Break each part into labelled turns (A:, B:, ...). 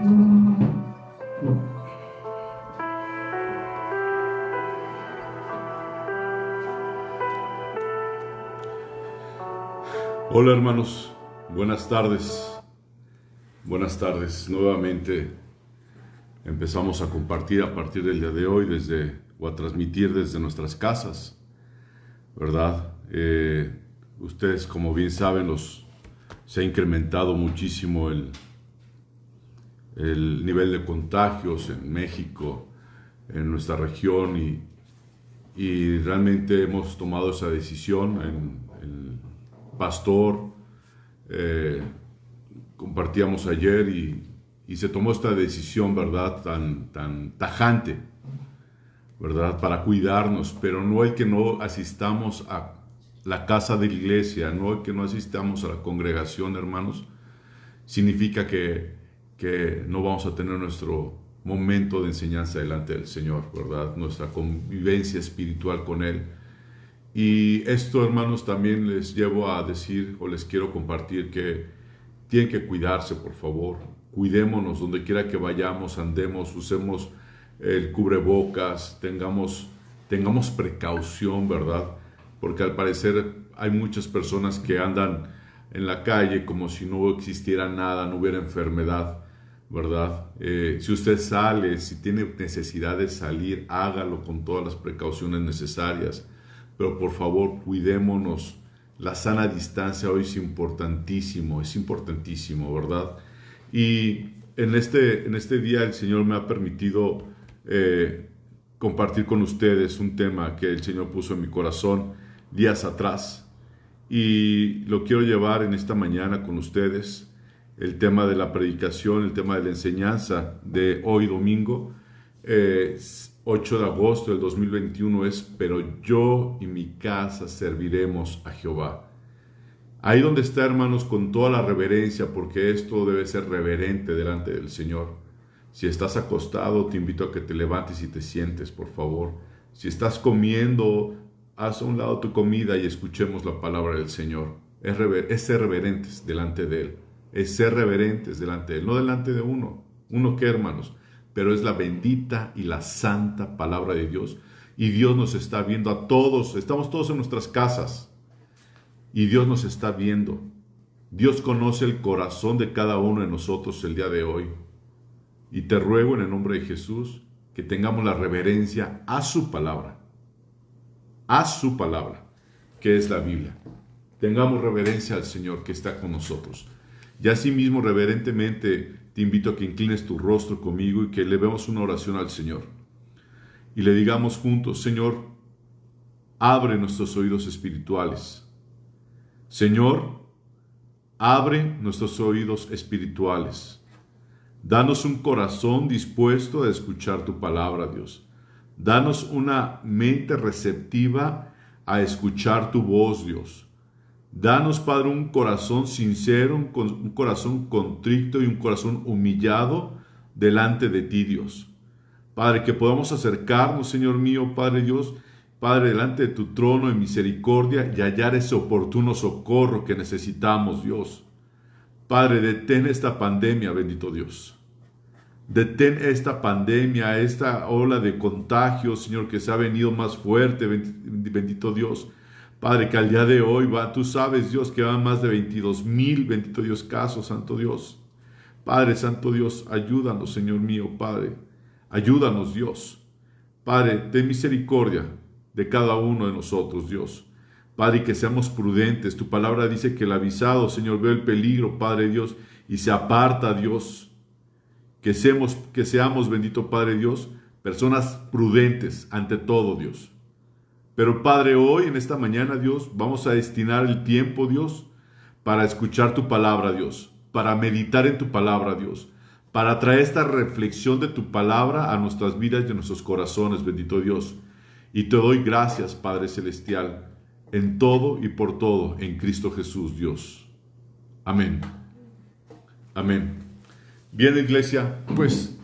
A: Hola hermanos, buenas tardes. Buenas tardes. Nuevamente empezamos a compartir a partir del día de hoy o a transmitir desde nuestras casas, ¿verdad? Ustedes, como bien saben, se ha incrementado muchísimo el nivel de contagios en México, en nuestra región, y realmente hemos tomado esa decisión. El pastor compartíamos ayer y se tomó esta decisión, ¿verdad? Tan tajante, ¿verdad? Para cuidarnos, pero no el que no asistamos a la casa de la iglesia, no el que no asistamos a la congregación, hermanos, significa que no vamos a tener nuestro momento de enseñanza delante del Señor, ¿verdad? Nuestra convivencia espiritual con Él. Y esto, hermanos, también les llevo a decir o les quiero compartir que tienen que cuidarse, por favor. Cuidémonos donde quiera que vayamos, andemos, usemos el cubrebocas, tengamos precaución, ¿verdad? Porque al parecer hay muchas personas que andan en la calle como si no existiera nada, no hubiera enfermedad, ¿verdad? Si usted sale, si tiene necesidad de salir, hágalo con todas las precauciones necesarias. Pero por favor, cuidémonos. La sana distancia hoy es importantísimo, ¿verdad? Y en este día el Señor me ha permitido compartir con ustedes un tema que el Señor puso en mi corazón días atrás. Y lo quiero llevar en esta mañana con ustedes, el tema de la predicación, el tema de la enseñanza de hoy domingo. 8 de agosto del 2021 es: pero yo y mi casa serviremos a Jehová. Ahí donde está, hermanos, con toda la reverencia, porque esto debe ser reverente delante del Señor. Si estás acostado, te invito a que te levantes y te sientes, por favor. Si estás comiendo, haz a un lado tu comida y escuchemos la palabra del Señor. Es ser reverentes delante de Él. Es ser reverentes delante de Él, no delante de uno. ¿Uno qué, hermanos? Pero es la bendita y la santa palabra de Dios. Y Dios nos está viendo a todos. Estamos todos en nuestras casas. Y Dios nos está viendo. Dios conoce el corazón de cada uno de nosotros el día de hoy. Y te ruego en el nombre de Jesús que tengamos la reverencia a su palabra. A su palabra, que es la Biblia. Tengamos reverencia al Señor que está con nosotros. Y asimismo, reverentemente, te invito a que inclines tu rostro conmigo y que elevemos una oración al Señor. Y le digamos juntos: Señor, abre nuestros oídos espirituales. Señor, abre nuestros oídos espirituales. Danos un corazón dispuesto a escuchar tu palabra, Dios. Danos una mente receptiva a escuchar tu voz, Dios. Danos, Padre, un corazón sincero, un corazón contrito y un corazón humillado delante de ti, Dios. Padre, que podamos acercarnos, Señor mío, Padre Dios, Padre, delante de tu trono de misericordia y hallar ese oportuno socorro que necesitamos, Dios. Padre, detén esta pandemia, bendito Dios. Detén esta pandemia, esta ola de contagios, Señor, que se ha venido más fuerte, bendito Dios. Padre, que al día de hoy tú sabes, Dios, que van más de 22,000, bendito Dios, casos, santo Dios. Padre, santo Dios, ayúdanos, Señor mío, Padre. Ayúdanos, Dios. Padre, ten misericordia de cada uno de nosotros, Dios. Padre, y que seamos prudentes. Tu palabra dice que el avisado, Señor, ve el peligro, Padre Dios, y se aparta, Dios. Que seamos, bendito Padre Dios, personas prudentes ante todo, Dios. Pero Padre, hoy en esta mañana, Dios, vamos a destinar el tiempo, Dios, para escuchar tu palabra, Dios, para meditar en tu palabra, Dios, para traer esta reflexión de tu palabra a nuestras vidas y a nuestros corazones, bendito Dios. Y te doy gracias, Padre Celestial, en todo y por todo, en Cristo Jesús, Dios. Amén. Amén. Bien, iglesia, pues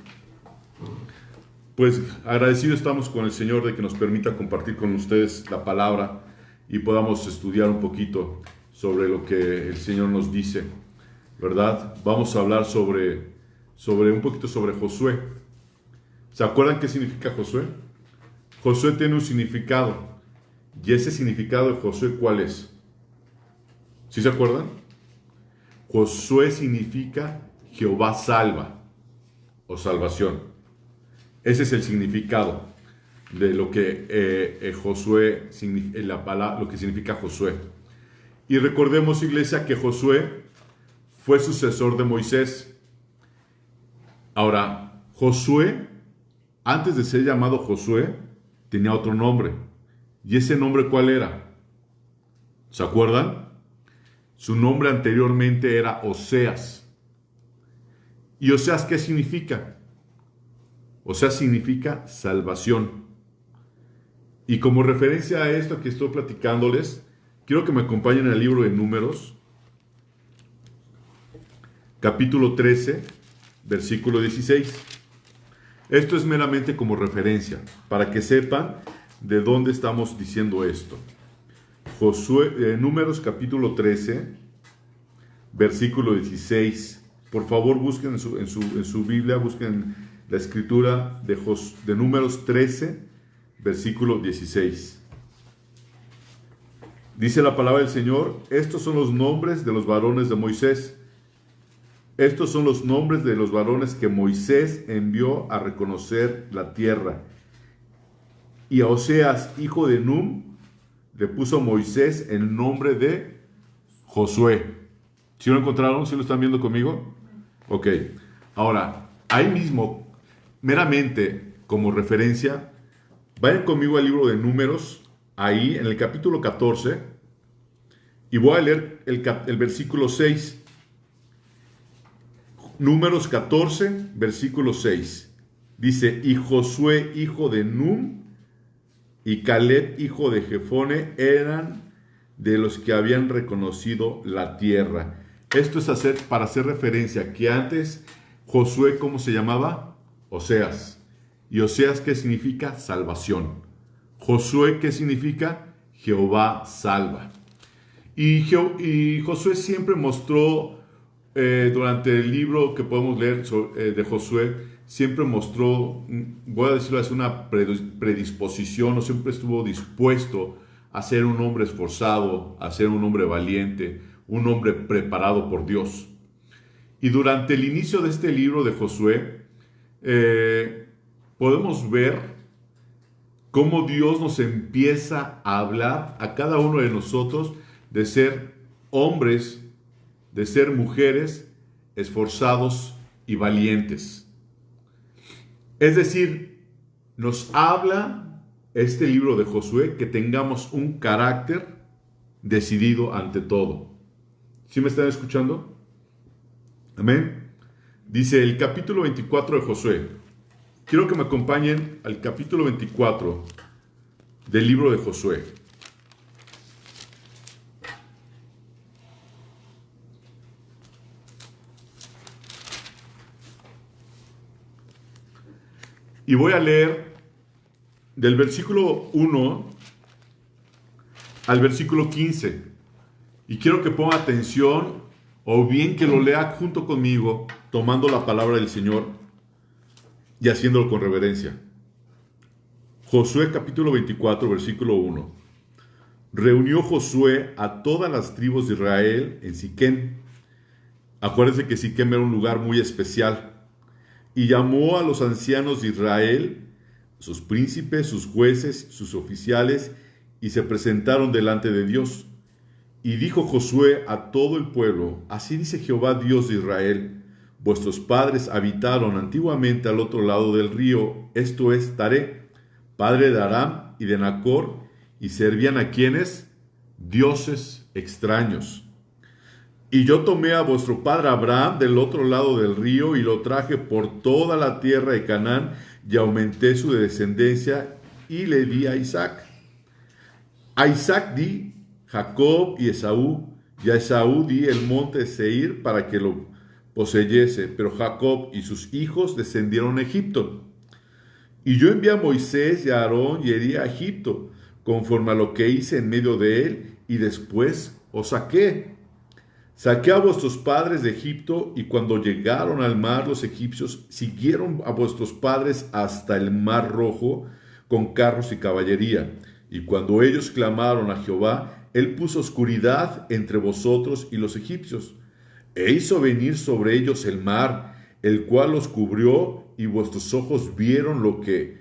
A: agradecidos estamos con el Señor de que nos permita compartir con ustedes la palabra y podamos estudiar un poquito sobre lo que el Señor nos dice, ¿verdad? Vamos a hablar sobre un poquito sobre Josué. ¿Se acuerdan qué significa Josué? Josué tiene un significado. ¿Y ese significado de Josué cuál es? ¿Sí se acuerdan? Josué significa Jehová salva o salvación. Ese es el significado de lo que Josué, lo que significa Josué. Y recordemos, iglesia, que Josué fue sucesor de Moisés. Ahora, Josué, antes de ser llamado Josué, tenía otro nombre. ¿Y ese nombre cuál era? ¿Se acuerdan? Su nombre anteriormente era Oseas. ¿Y Oseas qué significa? Oseas significa salvación. Y como referencia a esto que estoy platicándoles, quiero que me acompañen al libro de Números, capítulo 13, versículo 16. Esto es meramente como referencia, para que sepan de dónde estamos diciendo esto. Números capítulo 13, versículo 16. Por favor, busquen en su Biblia, busquen la escritura de Números 13, versículo 16. Dice la palabra del Señor: estos son los nombres de los varones de Moisés. Estos son los nombres de los varones que Moisés envió a reconocer la tierra. Y a Oseas, hijo de Num, le puso Moisés el nombre de Josué. ¿Sí lo encontraron? ¿Sí lo están viendo conmigo? Ok. Ahora, ahí mismo, meramente como referencia, vayan conmigo al libro de Números, ahí en el capítulo 14, y voy a leer el versículo 6. Números 14, versículo 6. Dice: y Josué, hijo de Num, y Caleb, hijo de Jefone, eran de los que habían reconocido la tierra. Esto es para hacer referencia que antes Josué, ¿cómo se llamaba? Oseas. ¿Y Oseas qué significa? Salvación. Josué, ¿qué significa? Jehová salva. Y Josué siempre mostró, durante el libro que podemos leer de Josué, siempre mostró, voy a decirlo así, una predisposición, o siempre estuvo dispuesto a ser un hombre esforzado, a ser un hombre valiente, un hombre preparado por Dios. Y durante el inicio de este libro de Josué, podemos ver cómo Dios nos empieza a hablar a cada uno de nosotros de ser hombres, de ser mujeres esforzados y valientes. Es decir, nos habla este libro de Josué que tengamos un carácter decidido ante todo. ¿Sí me están escuchando? Amén. Dice el capítulo 24 de Josué. Quiero que me acompañen al capítulo 24 del libro de Josué. Y voy a leer del versículo 1 al versículo 15. Y quiero que ponga atención, o bien que lo lea junto conmigo, tomando la palabra del Señor y haciéndolo con reverencia. Josué capítulo 24, versículo 1. Reunió Josué a todas las tribus de Israel en Siquem. Acuérdense que Siquem era un lugar muy especial. Y llamó a los ancianos de Israel, sus príncipes, sus jueces, sus oficiales, y se presentaron delante de Dios. Y dijo Josué a todo el pueblo: así dice Jehová Dios de Israel: vuestros padres habitaron antiguamente al otro lado del río, esto es Taré, padre de Aram y de Nacor, y servían a quienes? Dioses extraños. Y yo tomé a vuestro padre Abraham del otro lado del río y lo traje por toda la tierra de Canaán y aumenté su descendencia y le di a Isaac. A Isaac di Jacob y Esaú, y a Esaú di el monte Seir para que lo poseyese, pero Jacob y sus hijos descendieron a Egipto. Y yo envié a Moisés y a Aarón y herí a Egipto, conforme a lo que hice en medio de él, y después os saqué. Saqué a vuestros padres de Egipto, y cuando llegaron al mar los egipcios siguieron a vuestros padres hasta el mar Rojo con carros y caballería. Y cuando ellos clamaron a Jehová, él puso oscuridad entre vosotros y los egipcios, e hizo venir sobre ellos el mar, el cual los cubrió, y vuestros ojos vieron lo que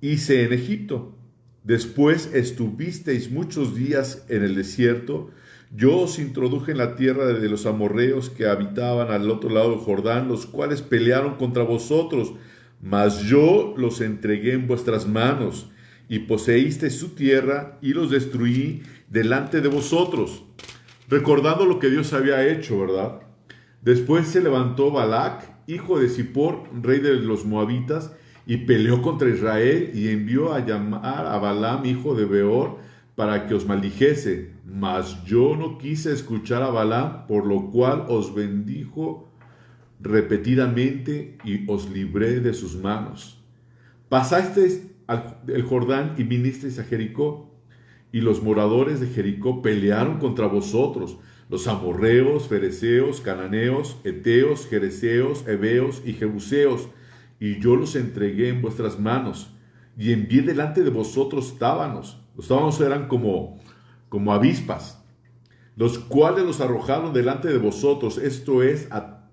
A: hice en Egipto. Después estuvisteis muchos días en el desierto. Yo os introduje en la tierra de los amorreos que habitaban al otro lado del Jordán, los cuales pelearon contra vosotros, mas yo los entregué en vuestras manos, y poseísteis su tierra, y los destruí delante de vosotros. Recordando lo que Dios había hecho, ¿verdad? Después se levantó Balac, hijo de Zippor, rey de los moabitas, y peleó contra Israel, y envió a llamar a Balaam, hijo de Beor, para que os maldijese. Mas yo no quise escuchar a Balaam, por lo cual os bendijo repetidamente y os libré de sus manos. Pasasteis el Jordán y vinisteis a Jericó, y los moradores de Jericó pelearon contra vosotros, los amorreos, fereceos, cananeos, eteos, jereseos, heveos y jebuseos, y yo los entregué en vuestras manos, y envié delante de vosotros tábanos. Los tábanos eran como avispas, los cuales los arrojaron delante de vosotros, esto es, a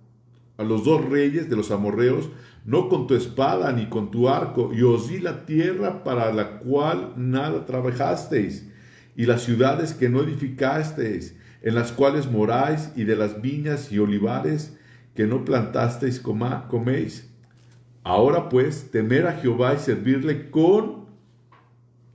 A: los dos reyes de los amorreos, no con tu espada ni con tu arco, y os di la tierra para la cual nada trabajasteis, y las ciudades que no edificasteis, en las cuales moráis, y de las viñas y olivares que no plantasteis coméis. Ahora pues, temer a Jehová y servirle con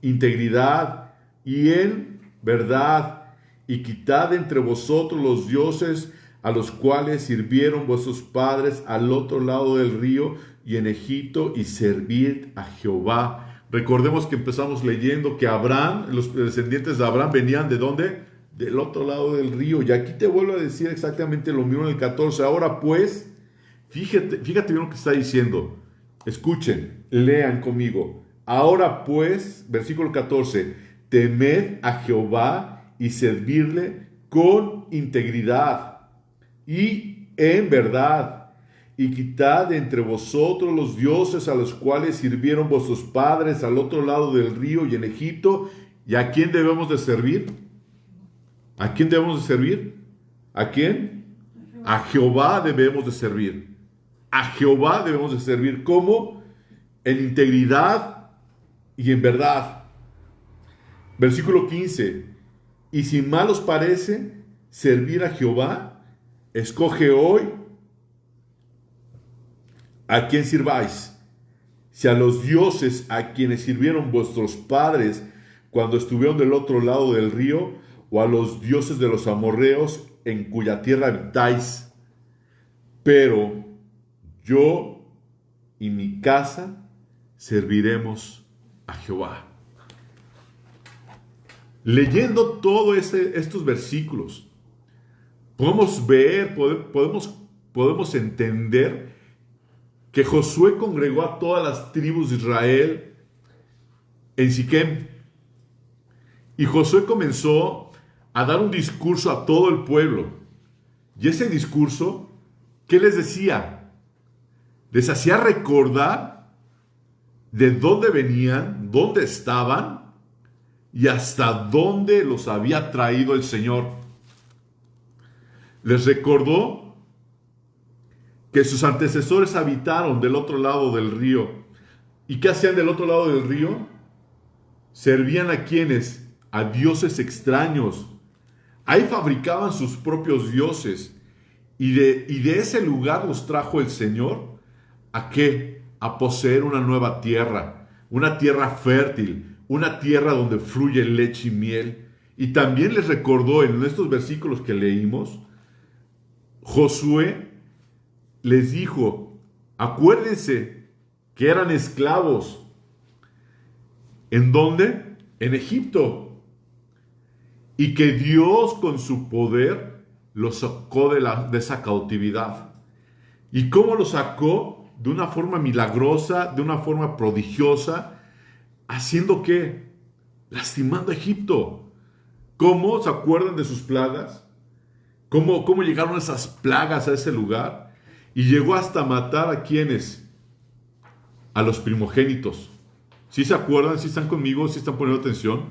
A: integridad y en verdad, y quitad entre vosotros los dioses a los cuales sirvieron vuestros padres al otro lado del río y en Egipto, y servid a Jehová. Recordemos que empezamos leyendo que Abraham, los descendientes de Abraham venían ¿de dónde? Del otro lado del río. Y aquí te vuelvo a decir exactamente lo mismo en el 14. Ahora pues, fíjate bien lo que está diciendo. Escuchen, lean conmigo. Ahora pues, versículo 14, temed a Jehová y servirle con integridad y en verdad, y quitad de entre vosotros los dioses a los cuales sirvieron vuestros padres al otro lado del río y en Egipto. ¿Y a quién debemos de servir? ¿A quién debemos de servir? ¿A quién? A Jehová debemos de servir. A Jehová debemos de servir. ¿Cómo? En integridad y en verdad. Versículo 15. Y si mal os parece servir a Jehová, escoge hoy a quién sirváis. Si a los dioses a quienes sirvieron vuestros padres cuando estuvieron del otro lado del río, o a los dioses de los amorreos en cuya tierra habitáis. Pero yo y mi casa serviremos a Jehová. Leyendo todos estos versículos, podemos ver, podemos entender que Josué congregó a todas las tribus de Israel en Siquem. Y Josué comenzó a dar un discurso a todo el pueblo. Y ese discurso, ¿qué les decía? Les hacía recordar de dónde venían, dónde estaban y hasta dónde los había traído el Señor. Les recordó que sus antecesores habitaron del otro lado del río. ¿Y qué hacían del otro lado del río? Servían a quienes, a dioses extraños. Ahí fabricaban sus propios dioses. Y de ese lugar los trajo el Señor. ¿A qué? A poseer una nueva tierra. Una tierra fértil. Una tierra donde fluye leche y miel. Y también les recordó en estos versículos que leímos, Josué les dijo, acuérdense que eran esclavos. ¿En dónde? En Egipto. Y que Dios con su poder los sacó de esa cautividad. ¿Y cómo los sacó? De una forma milagrosa, de una forma prodigiosa. ¿Haciendo qué? Lastimando a Egipto. ¿Cómo? ¿Se acuerdan de sus plagas? cómo llegaron esas plagas a ese lugar y llegó hasta matar a quienes, a los primogénitos. ¿Sí se acuerdan? ¿Sí están conmigo? ¿Sí están poniendo atención?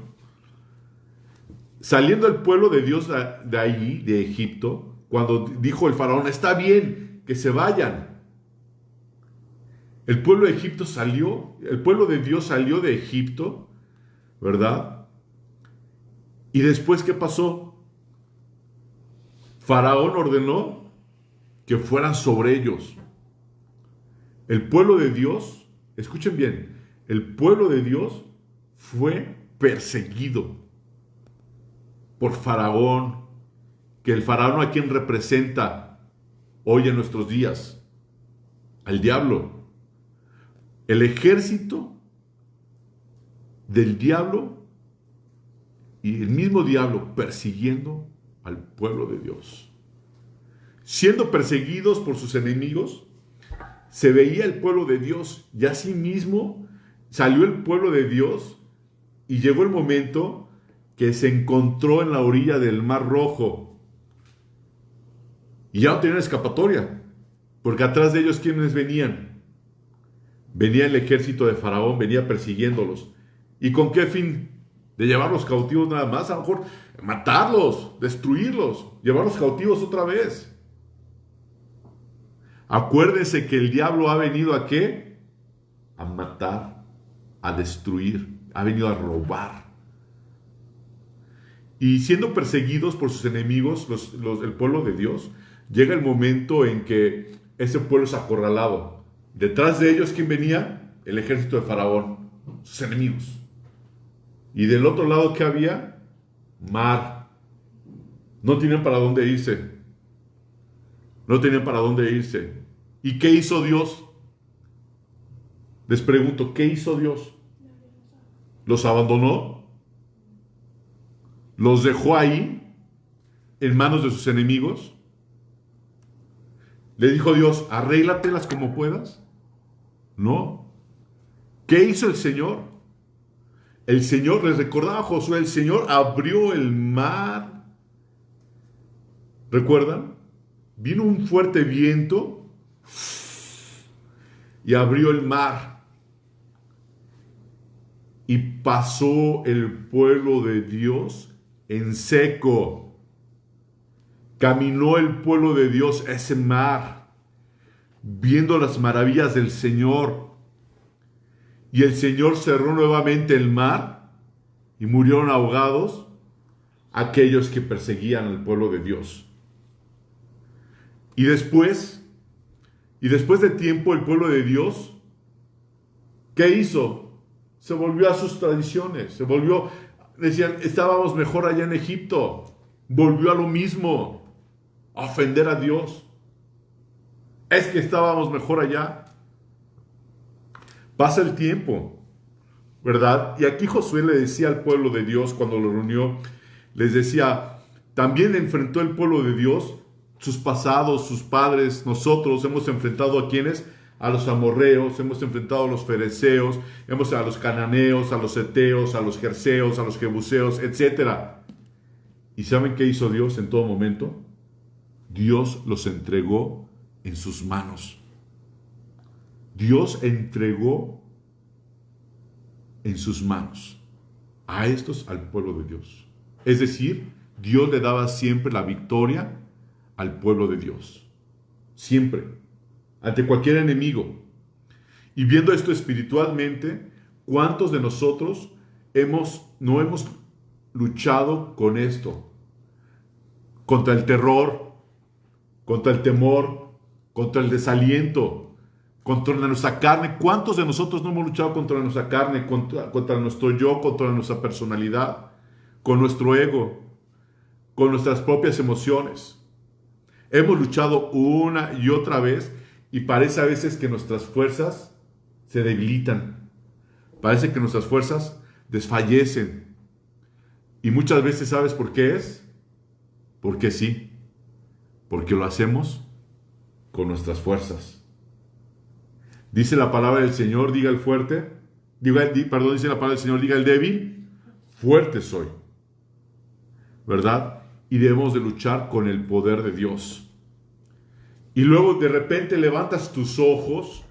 A: Saliendo el pueblo de Dios de ahí, de Egipto, cuando dijo el faraón, está bien que se vayan. El pueblo de Egipto salió, el pueblo de Dios salió de Egipto, ¿verdad? Y después, ¿qué pasó? Faraón ordenó que fueran sobre ellos. El pueblo de Dios, escuchen bien, el pueblo de Dios fue perseguido por Faraón, que el Faraón a quien representa hoy en nuestros días, al diablo. El ejército del diablo y el mismo diablo persiguiendo al pueblo de Dios. Siendo perseguidos por sus enemigos, se veía el pueblo de Dios y asimismo salió el pueblo de Dios y llegó el momento que se encontró en la orilla del Mar Rojo y ya no tenían escapatoria, porque atrás de ellos, ¿quiénes venían? Venía el ejército de Faraón, venía persiguiéndolos. ¿Y con qué fin? De llevarlos cautivos nada más, a lo mejor matarlos, destruirlos, llevarlos cautivos otra vez. Acuérdense que el diablo ha venido ¿a qué? A matar, a destruir, ha venido a robar. Y siendo perseguidos por sus enemigos, el pueblo de Dios, llega el momento en que ese pueblo es acorralado. Detrás de ellos, ¿quién venía? El ejército de Faraón, sus enemigos. Y del otro lado, ¿qué había? Mar. No tenían para dónde irse. No tenían para dónde irse. ¿Y qué hizo Dios? Les pregunto, ¿qué hizo Dios? ¿Los abandonó? ¿Los dejó ahí en manos de sus enemigos? ¿Le dijo Dios, arréglatelas como puedas? No. ¿Qué hizo el Señor? El Señor, les recordaba a Josué, el Señor abrió el mar. ¿Recuerdan? Vino un fuerte viento y abrió el mar. Y pasó el pueblo de Dios en seco. Caminó el pueblo de Dios ese mar, viendo las maravillas del Señor. Y el Señor cerró nuevamente el mar y murieron ahogados aquellos que perseguían al pueblo de Dios. Y después de tiempo, el pueblo de Dios, ¿qué hizo? Se volvió a sus tradiciones, decían, estábamos mejor allá en Egipto, volvió a lo mismo, a ofender a Dios. Es que estábamos mejor allá. Pasa el tiempo, ¿verdad? Y aquí Josué le decía al pueblo de Dios cuando lo reunió, les decía, también enfrentó el pueblo de Dios, sus pasados, sus padres, nosotros hemos enfrentado a quienes, a los amorreos, hemos enfrentado a los fereceos, a los cananeos, a los heteos, a los jerseos, a los jebuseos, etc. ¿Y saben qué hizo Dios en todo momento? Dios los entregó en sus manos. Dios entregó en sus manos a estos al pueblo de Dios. Es decir, Dios le daba siempre la victoria al pueblo de Dios. Siempre. Ante cualquier enemigo. Y viendo esto espiritualmente, ¿cuántos de nosotros no hemos luchado con esto? Contra el terror, contra el temor, contra el desaliento, contra nuestra carne. ¿Cuántos de nosotros no hemos luchado contra nuestra carne, contra nuestro yo, contra nuestra personalidad, con nuestro ego, con nuestras propias emociones? Hemos luchado una y otra vez y parece a veces que nuestras fuerzas se debilitan. Parece que nuestras fuerzas desfallecen. Y muchas veces, ¿sabes por qué es? Porque sí. Porque lo hacemos con nuestras fuerzas. Dice la palabra del Señor, diga el fuerte. Dice la palabra del Señor, diga el débil. Fuerte soy. ¿Verdad? y debemos de luchar con el poder de Dios. Y luego de repente levantas tus ojos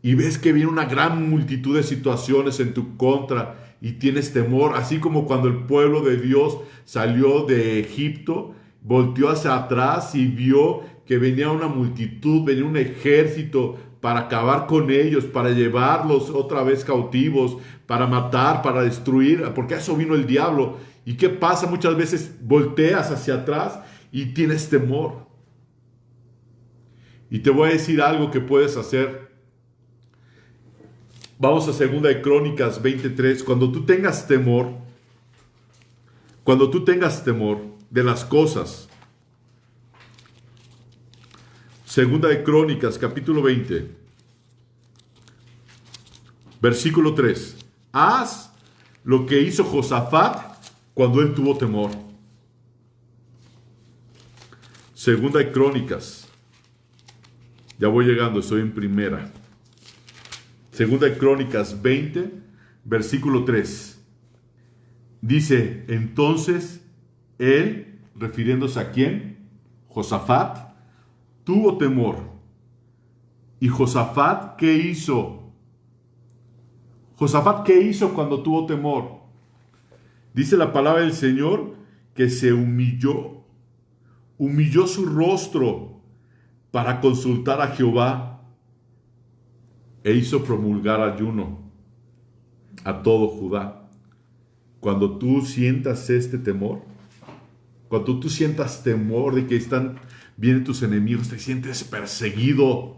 A: y ves que viene una gran multitud de situaciones en tu contra y tienes temor, así como cuando el pueblo de Dios salió de Egipto, volteó hacia atrás y vio que venía una multitud, venía un ejército para acabar con ellos, para llevarlos otra vez cautivos, para matar, para destruir, porque a eso vino el diablo. ¿Y qué pasa? Muchas veces volteas hacia atrás y tienes temor. Y te voy a decir algo que puedes hacer. Vamos a 2 de Crónicas 23. Cuando tú tengas temor de las cosas. 2 de Crónicas, capítulo 20, versículo 3. Haz lo que hizo Josafat cuando él tuvo temor. 2 de Crónicas. Ya voy llegando, estoy en primera. 2 de Crónicas 20, versículo 3. Dice, entonces él, refiriéndose a quién, Josafat, tuvo temor. ¿Y Josafat qué hizo? ¿Josafat qué hizo cuando tuvo temor? Dice la palabra del Señor que se humilló su rostro para consultar a Jehová e hizo promulgar ayuno a todo Judá. Cuando tú sientas este temor, cuando tú sientas temor de que vienen tus enemigos, te sientes perseguido.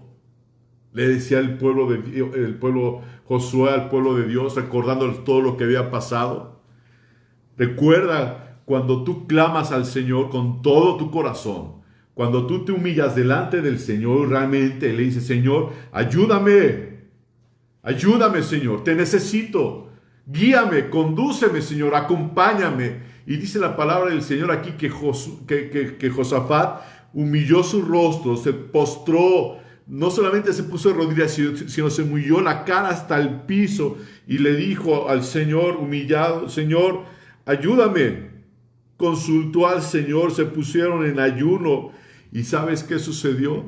A: Le decía el pueblo Josué al pueblo de Dios, recordando todo lo que había pasado. Recuerda cuando tú clamas al Señor con todo tu corazón, cuando tú te humillas delante del Señor, realmente le dices, Señor, ayúdame, Señor, te necesito, guíame, condúceme, Señor, acompáñame. Y dice la palabra del Señor aquí que Josafat humilló su rostro, se postró, no solamente se puso de rodillas, sino se humilló la cara hasta el piso y le dijo al Señor humillado, Señor, ayúdame. Consultó al Señor, se pusieron en ayuno y ¿sabes qué sucedió?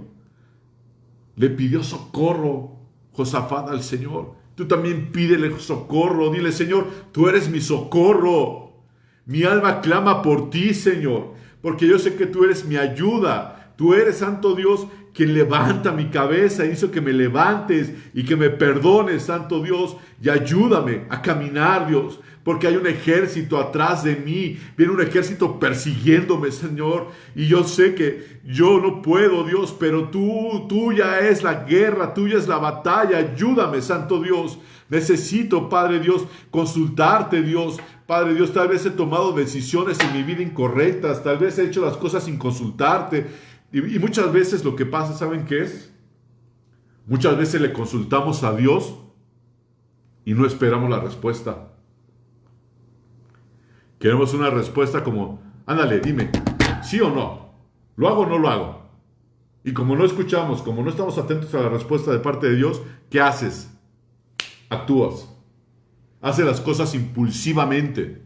A: Le pidió socorro Josafat al Señor. Tú también pídele socorro, dile, Señor, tú eres mi socorro. Mi alma clama por ti, Señor, porque yo sé que tú eres mi ayuda. Tú eres, Santo Dios, quien levanta mi cabeza, hizo que me levantes y que me perdones, Santo Dios, y ayúdame a caminar, Dios, porque hay un ejército atrás de mí, viene un ejército persiguiéndome, Señor, y yo sé que yo no puedo, Dios, pero tuya es la guerra, tuya es la batalla, ayúdame, Santo Dios. Necesito, Padre Dios, consultarte, Dios. Padre Dios, tal vez he tomado decisiones en mi vida incorrectas, tal vez he hecho las cosas sin consultarte. Y muchas veces lo que pasa, ¿saben qué es? Muchas veces le consultamos a Dios y no esperamos la respuesta. Queremos una respuesta como, ándale, dime, ¿sí o no? ¿Lo hago o no lo hago? Y como no escuchamos, como no estamos atentos a la respuesta de parte de Dios, ¿qué haces? Actúas. Haces las cosas impulsivamente.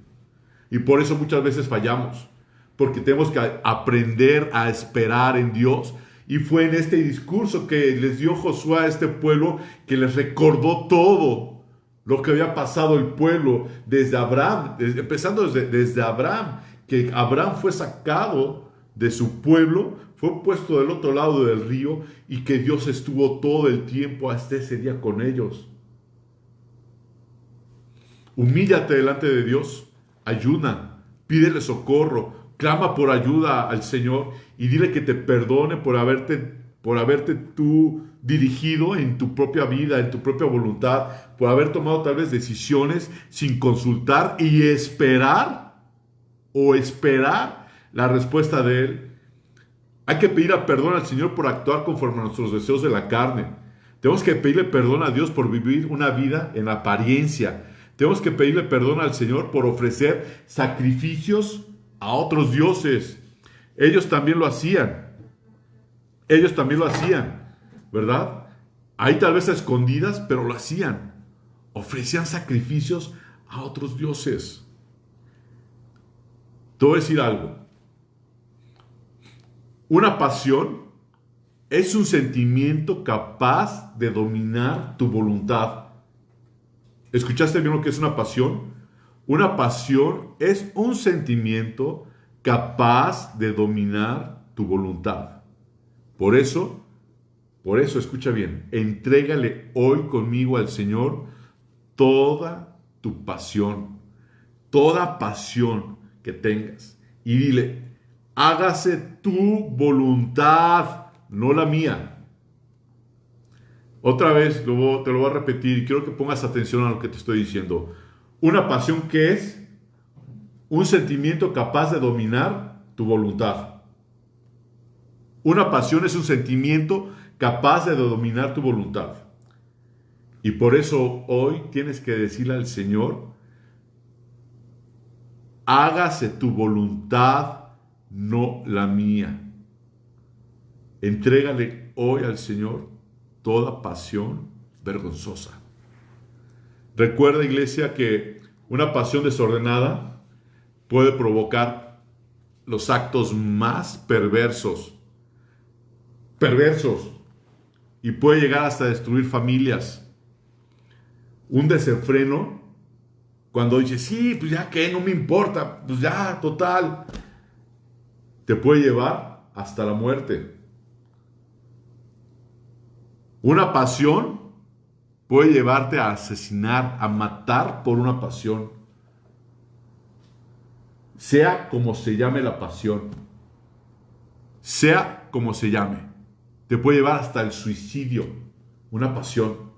A: Y por eso muchas veces fallamos. Porque tenemos que aprender a esperar en Dios. Y fue en este discurso que les dio Josué a este pueblo que les recordó todo lo que había pasado el pueblo desde Abraham, empezando desde Abraham, que Abraham fue sacado de su pueblo, fue puesto del otro lado del río y que Dios estuvo todo el tiempo hasta ese día con ellos. Humíllate delante de Dios, ayuna, pídele socorro, clama por ayuda al Señor y dile que te perdone por haberte tú dirigido en tu propia vida, en tu propia voluntad, por haber tomado tal vez decisiones sin consultar y esperar la respuesta de Él. Hay que pedir perdón al Señor por actuar conforme a nuestros deseos de la carne. Tenemos que pedirle perdón a Dios por vivir una vida en apariencia. Tenemos que pedirle perdón al Señor por ofrecer sacrificios a otros dioses. Ellos también lo hacían, ¿verdad? Ahí tal vez a escondidas, pero lo hacían. Ofrecían sacrificios a otros dioses. Te voy a decir algo. Una pasión es un sentimiento capaz de dominar tu voluntad. ¿Escuchaste bien lo que es una pasión? Una pasión es un sentimiento capaz de dominar tu voluntad. Por eso, escucha bien, entrégale hoy conmigo al Señor toda tu pasión, toda pasión que tengas. Y dile, hágase tu voluntad, no la mía. Otra vez te lo voy a repetir y quiero que pongas atención a lo que te estoy diciendo. Una pasión que es un sentimiento capaz de dominar tu voluntad. Una pasión es un sentimiento capaz de dominar tu voluntad. Y por eso hoy tienes que decirle al Señor, hágase tu voluntad, no la mía. Entrégale hoy al Señor toda pasión vergonzosa. Recuerda, iglesia, que una pasión desordenada puede provocar los actos más perversos, y puede llegar hasta destruir familias. Un desenfreno, cuando dices, sí, pues ya que no me importa, pues ya, total, te puede llevar hasta la muerte. Una pasión puede llevarte a asesinar, a matar por una pasión. Sea como se llame la pasión, sea como se llame, te puede llevar hasta el suicidio, una pasión,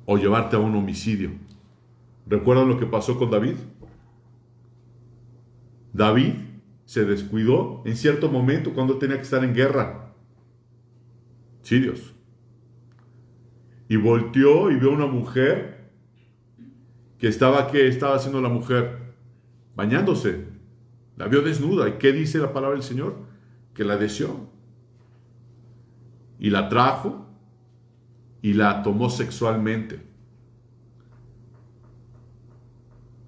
A: o llevarte a un homicidio. ¿Recuerdan lo que pasó con David? David se descuidó en cierto momento cuando tenía que estar en guerra. Sí, Dios. Y volteó y vio a una mujer que estaba, ¿qué estaba haciendo la mujer? Bañándose. La vio desnuda. ¿Y qué dice la palabra del Señor? Que la deseó. Y la trajo y la tomó sexualmente.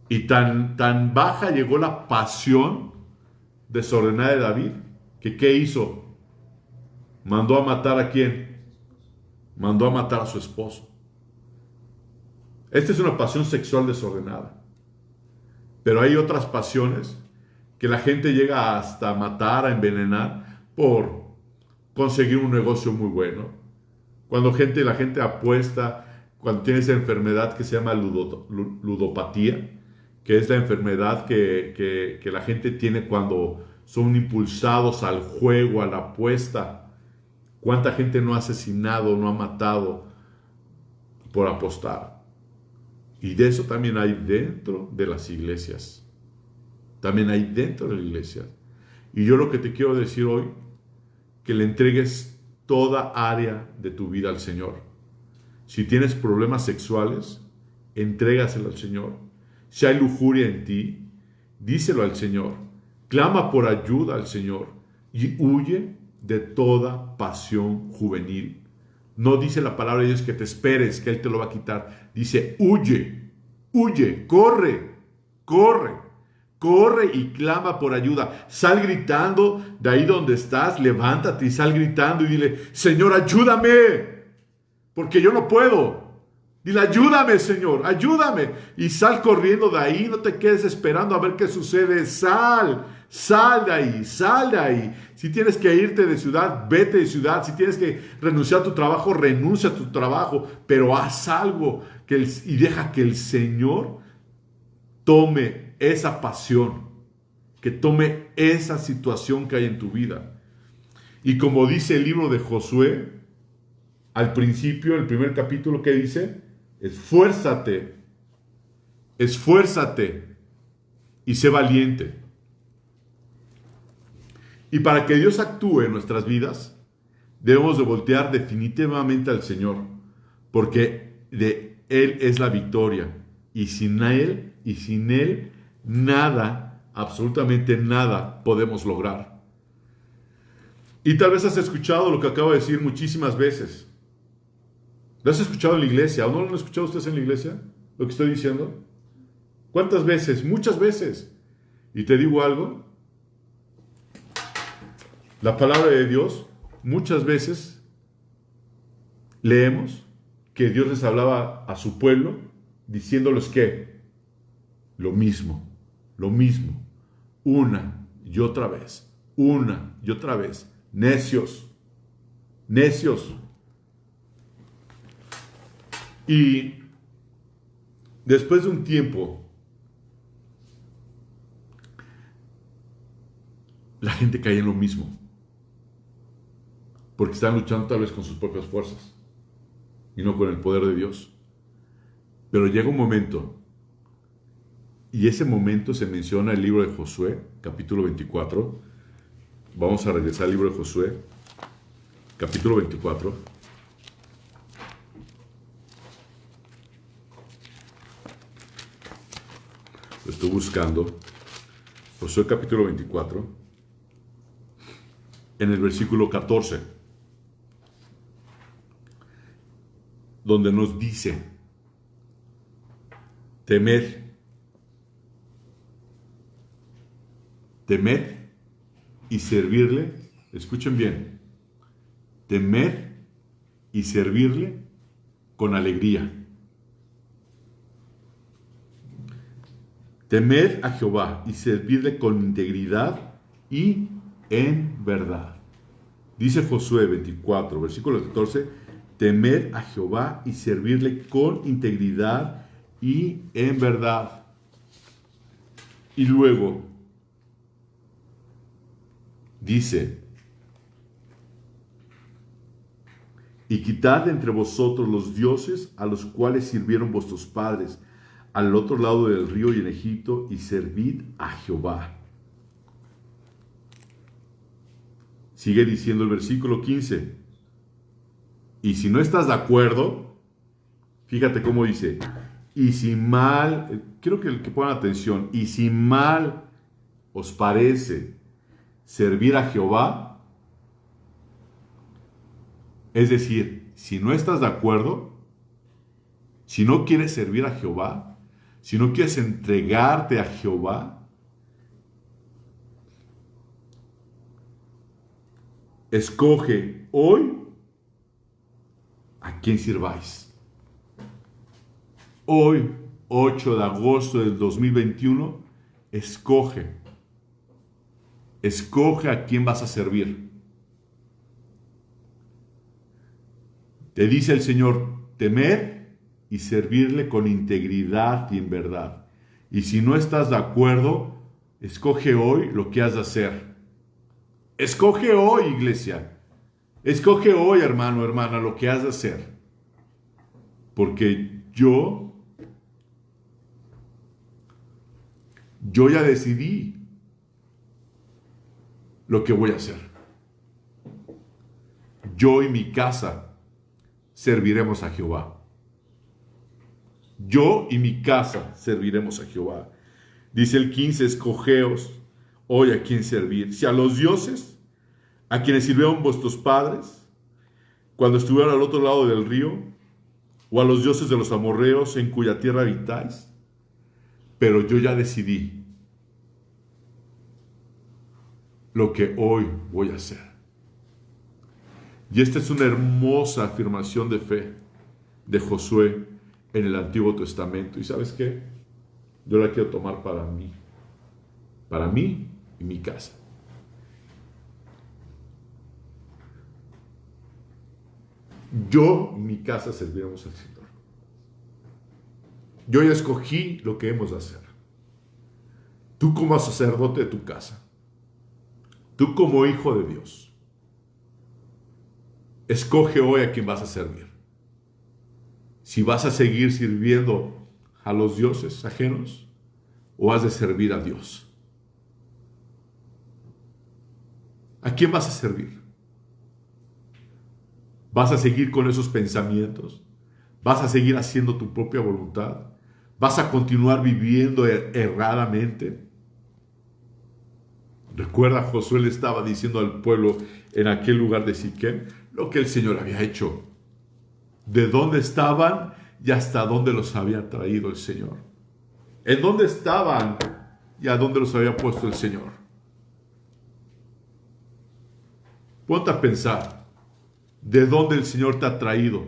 A: Y tan baja llegó la pasión desordenada de David, que ¿qué hizo? Mandó a matar ¿a quién? Mandó a matar a su esposo. Esta es una pasión sexual desordenada. Pero hay otras pasiones que la gente llega hasta matar, a envenenar por conseguir un negocio muy bueno. Cuando la gente apuesta, cuando tiene esa enfermedad que se llama ludopatía, que es la enfermedad que la gente tiene cuando son impulsados al juego, a la apuesta. ¿Cuánta gente no ha asesinado, no ha matado por apostar? Y de eso también hay dentro de las iglesias. También hay dentro de la iglesia. Y yo lo que te quiero decir hoy, que le entregues toda área de tu vida al Señor. Si tienes problemas sexuales, entrégaselo al Señor. Si hay lujuria en ti, díselo al Señor. Clama por ayuda al Señor y huye de toda pasión juvenil. No dice la palabra de Dios que te esperes, que Él te lo va a quitar. Dice, huye, corre y clama por ayuda. Sal gritando de ahí donde estás, levántate y sal gritando y dile, Señor, ayúdame, porque yo no puedo. Dile, ayúdame, Señor, ayúdame. Y sal corriendo de ahí, no te quedes esperando a ver qué sucede. Sal de ahí. Si tienes que irte de ciudad, vete de ciudad. Si tienes que renunciar a tu trabajo, renuncia a tu trabajo. Pero haz algo y deja que el Señor tome esa pasión, que tome esa situación que hay en tu vida. Y como dice el libro de Josué, al principio, el primer capítulo, ¿qué dice? Esfuérzate y sé valiente. Y para que Dios actúe en nuestras vidas, debemos de voltear definitivamente al Señor, porque de Él es la victoria, y sin Él nada, absolutamente nada podemos lograr. Y tal vez has escuchado lo que acabo de decir muchísimas veces. ¿Lo has escuchado en la iglesia? ¿O no lo han escuchado ustedes en la iglesia? Lo que estoy diciendo. ¿Cuántas veces? Muchas veces. Y te digo algo. la palabra de Dios, muchas veces leemos que Dios les hablaba a su pueblo diciéndoles que lo mismo, una y otra vez, necios, necios. Y después de un tiempo, la gente cae en lo mismo, porque están luchando tal vez con sus propias fuerzas y no con el poder de Dios. Pero llega un momento, y ese momento se menciona en el libro de Josué, capítulo 24. Vamos a regresar al libro de Josué, capítulo 24. Lo estoy buscando. Josué capítulo 24, en el versículo 14, donde nos dice: temed y servirle. Escuchen bien: temed y servirle con alegría. Temed a Jehová y servirle con integridad y en verdad. Dice Josué 24, versículo 14: temed a Jehová y servirle con integridad y en verdad. Y luego dice: y quitad de entre vosotros los dioses a los cuales sirvieron vuestros padres al otro lado del río y en Egipto, y servid a Jehová. Sigue diciendo el versículo 15. Y si no estás de acuerdo, fíjate cómo dice: y si mal, quiero que pongan atención, y si mal os parece servir a Jehová, es decir, si no estás de acuerdo, si no quieres servir a Jehová, si no quieres entregarte a Jehová, escoge hoy a quién sirváis. Hoy, 8 de agosto del 2021, escoge a quién vas a servir. Te dice el Señor: temed y servirle con integridad y en verdad. Y si no estás de acuerdo, escoge hoy lo que has de hacer. Escoge hoy, iglesia. Escoge hoy, hermano, hermana, lo que has de hacer. Porque yo ya decidí lo que voy a hacer. Yo y mi casa serviremos a Jehová. Yo y mi casa serviremos a Jehová. Dice el 15: escogeos hoy a quién servir. Si a los dioses a quienes sirvieron vuestros padres cuando estuvieron al otro lado del río, o a los dioses de los amorreos en cuya tierra habitáis. Pero yo ya decidí lo que hoy voy a hacer. Y esta es una hermosa afirmación de fe de Josué en el Antiguo Testamento. ¿Y sabes qué? Yo la quiero tomar para mí y mi casa. Yo y mi casa serviremos al Señor. Yo ya escogí lo que hemos de hacer. Tú como sacerdote de tu casa, tú como hijo de Dios, escoge hoy a quién vas a servir. Si vas a seguir sirviendo a los dioses ajenos o has de servir a Dios. ¿A quién vas a servir? ¿Vas a seguir con esos pensamientos? ¿Vas a seguir haciendo tu propia voluntad? ¿Vas a continuar viviendo erradamente? Recuerda, Josué le estaba diciendo al pueblo en aquel lugar de Siquem lo que el Señor había hecho. De dónde estaban y hasta dónde los había traído el Señor. En dónde estaban y a dónde los había puesto el Señor. Ponte a pensar de dónde el Señor te ha traído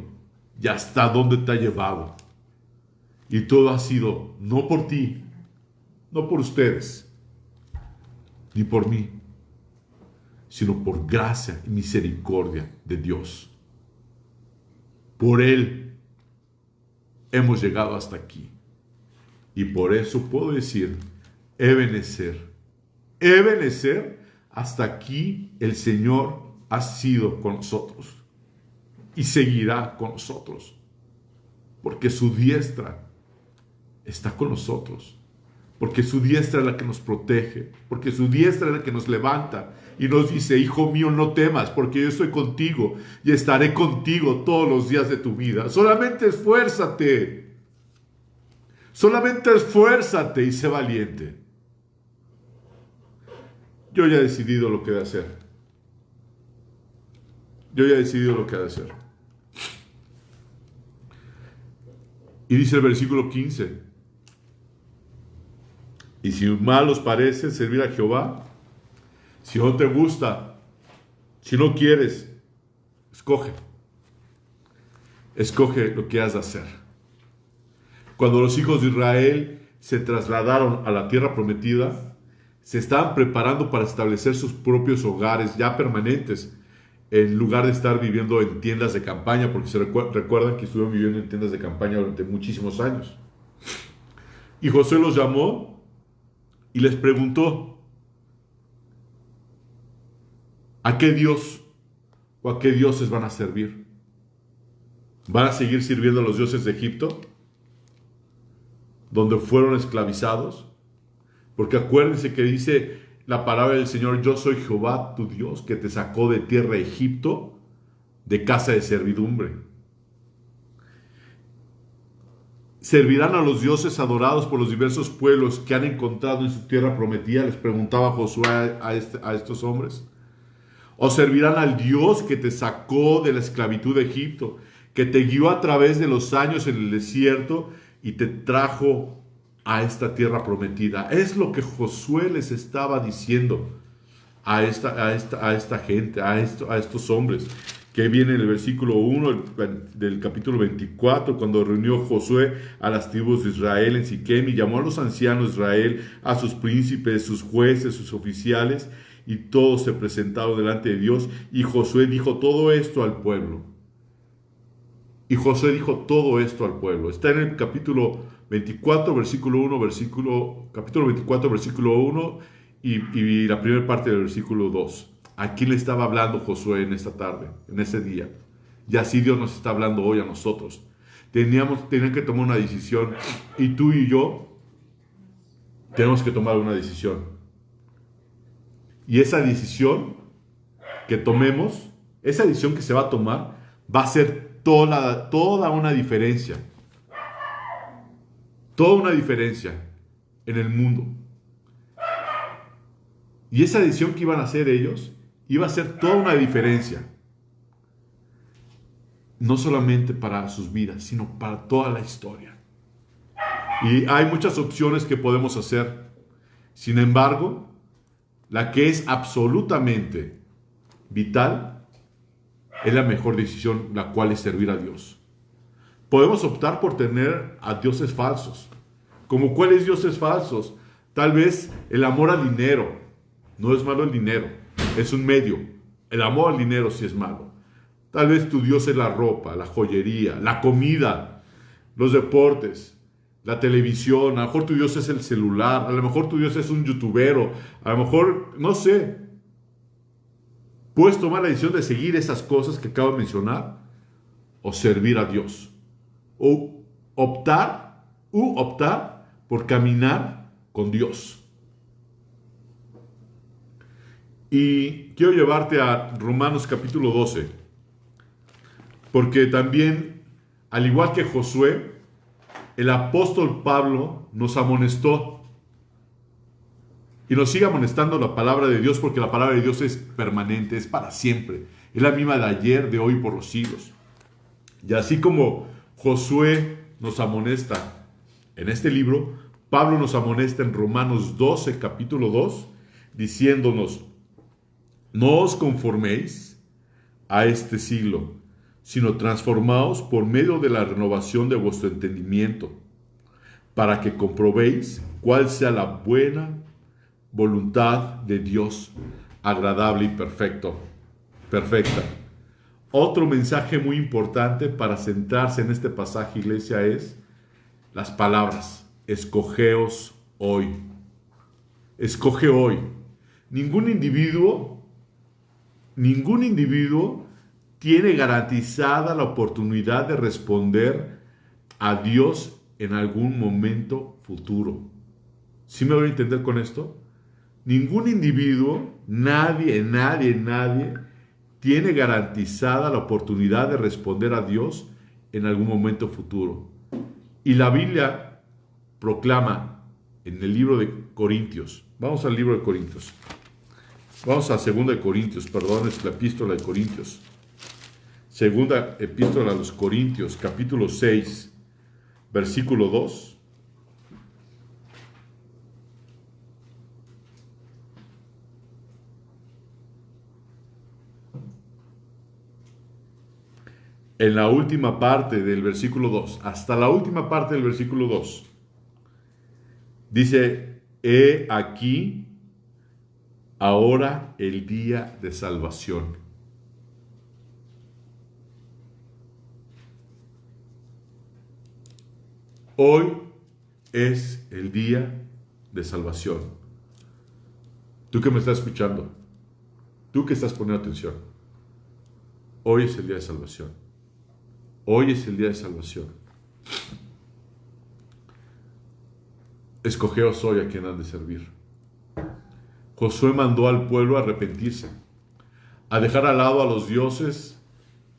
A: y hasta dónde te ha llevado. Y todo ha sido no por ti, no por ustedes, ni por mí, sino por gracia y misericordia de Dios. Por Él hemos llegado hasta aquí. Y por eso puedo decir, Ebenezer, hasta aquí el Señor ha sido con nosotros y seguirá con nosotros, porque su diestra está con nosotros, porque su diestra es la que nos protege, porque su diestra es la que nos levanta y nos dice, hijo mío, no temas, porque yo estoy contigo y estaré contigo todos los días de tu vida. Solamente esfuérzate y sé valiente. Yo ya he decidido lo que he de hacer. Y dice el versículo 15, y si mal os parece servir a Jehová, si no te gusta, si no quieres, escoge lo que has de hacer. Cuando los hijos de Israel se trasladaron a la tierra prometida, se estaban preparando para establecer sus propios hogares ya permanentes, en lugar de estar viviendo en tiendas de campaña, porque se recuerdan que estuvieron viviendo en tiendas de campaña durante muchísimos años. Y Josué los llamó y les preguntó, ¿a qué Dios o a qué dioses van a servir? ¿Van a seguir sirviendo a los dioses de Egipto, donde fueron esclavizados? Porque acuérdense que dice la palabra del Señor, yo soy Jehová tu Dios, que te sacó de tierra de Egipto, de casa de servidumbre. ¿Servirán a los dioses adorados por los diversos pueblos que han encontrado en su tierra prometida? Les preguntaba Josué a estos hombres. ¿O servirán al Dios que te sacó de la esclavitud de Egipto, que te guió a través de los años en el desierto y te trajo a esta tierra prometida? Es lo que Josué les estaba diciendo a esta gente, a estos hombres, que viene en el versículo 1 del capítulo 24, cuando reunió Josué a las tribus de Israel en Siquem y llamó a los ancianos de Israel, a sus príncipes, sus jueces, sus oficiales, y todos se presentaron delante de Dios, y Josué dijo todo esto al pueblo. Está en el capítulo 24, versículo 1, capítulo 24, versículo 1 y la primera parte del versículo 2. ¿A quién le estaba hablando Josué en esta tarde, en ese día? Y así Dios nos está hablando hoy a nosotros. Tenían que tomar una decisión, y tú y yo tenemos que tomar una decisión. Y esa decisión que tomemos, esa decisión que se va a tomar, va a ser toda una diferencia. Toda una diferencia en el mundo. Y esa decisión que iban a hacer ellos, iba a ser toda una diferencia. No solamente para sus vidas, sino para toda la historia. Y hay muchas opciones que podemos hacer. Sin embargo, la que es absolutamente vital es la mejor decisión, la cual es servir a Dios. Podemos optar por tener a dioses falsos. ¿Como cuáles dioses falsos? Tal vez el amor al dinero. No es malo el dinero, es un medio. El amor al dinero sí es malo. Tal vez tu Dios es la ropa, la joyería, la comida, los deportes, la televisión. A lo mejor tu Dios es el celular, a lo mejor tu Dios es un youtubero, a lo mejor, no sé. Puedes tomar la decisión de seguir esas cosas que acabo de mencionar o servir a Dios. O optar por caminar con Dios. Y quiero llevarte a Romanos capítulo 12, porque también, al igual que Josué, el apóstol Pablo nos amonestó y nos sigue amonestando la palabra de Dios, porque la palabra de Dios es permanente, es para siempre, es la misma de ayer, de hoy, por los siglos. Y así como Josué nos amonesta en este libro, Pablo nos amonesta en Romanos 12, capítulo 2, diciéndonos: no os conforméis a este siglo, sino transformaos por medio de la renovación de vuestro entendimiento, para que comprobéis cuál sea la buena voluntad de Dios, agradable y perfecta. Otro mensaje muy importante para centrarse en este pasaje, iglesia, es las palabras: escogeos hoy. Escoge hoy. Ningún individuo tiene garantizada la oportunidad de responder a Dios en algún momento futuro. ¿Sí me voy a entender con esto? Ningún individuo, nadie tiene garantizada la oportunidad de responder a Dios en algún momento futuro. Y la Biblia proclama en el libro de Corintios, vamos al libro de Corintios, vamos a 2 de Corintios, perdón, es la epístola de Corintios. Segunda epístola a los Corintios, capítulo 6, versículo 2. En la última parte del versículo 2, hasta la última parte del versículo 2, dice: he aquí ahora el día de salvación. Hoy es el día de salvación. Tú que me estás escuchando, tú que estás poniendo atención, hoy es el día de salvación. Hoy es el día de salvación. Escogeos hoy a quien han de servir. Josué mandó al pueblo a arrepentirse, a dejar al lado a los dioses